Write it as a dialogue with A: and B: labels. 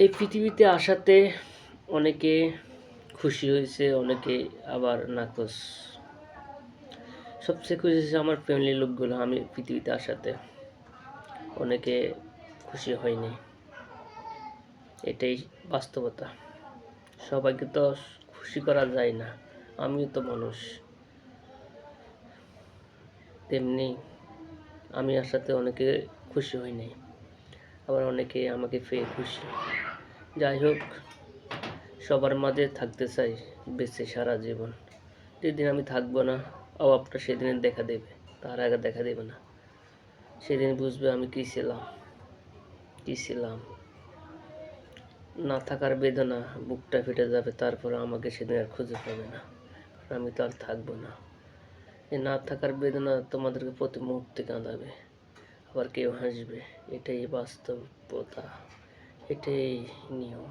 A: এই পৃথিবীতে আসাতে অনেকে খুশি হয়েছে, অনেকে আবার নাকচ। সবচেয়ে খুশি হয়েছে আমার ফ্যামিলির লোকগুলো আমি পৃথিবীতে আসাতে। অনেকে খুশি হয়নি, এটাই বাস্তবতা। সবাইকে তো খুশি করা যায় না, আমিও তো মানুষ। তেমনি আমি আসাতে অনেকে খুশি হয় নাই, আবার অনেকে আমাকে পেয়ে খুশি। যাই হোক, সবার মাঝে থাকতে চাই বেঁচে সারা জীবন। যেদিন আমি থাকবো না, অভাবটা সেদিন দেখা দেবে, তার আগে দেখা দেবে না। সেদিন বুঝবে আমি কী ছিলাম। না থাকার বেদনা বুকটা ফেটে যাবে, তারপরে আমাকে সেদিন আর খুঁজে পাবে না, কারণ আমি তো আর থাকবো না। এই না থাকার বেদনা তোমাদেরকে প্রতি মুহূর্তে কাঁদাবে, আবার কেউ হাসবে। এটাই বাস্তবতা, এটাই নিয়ম।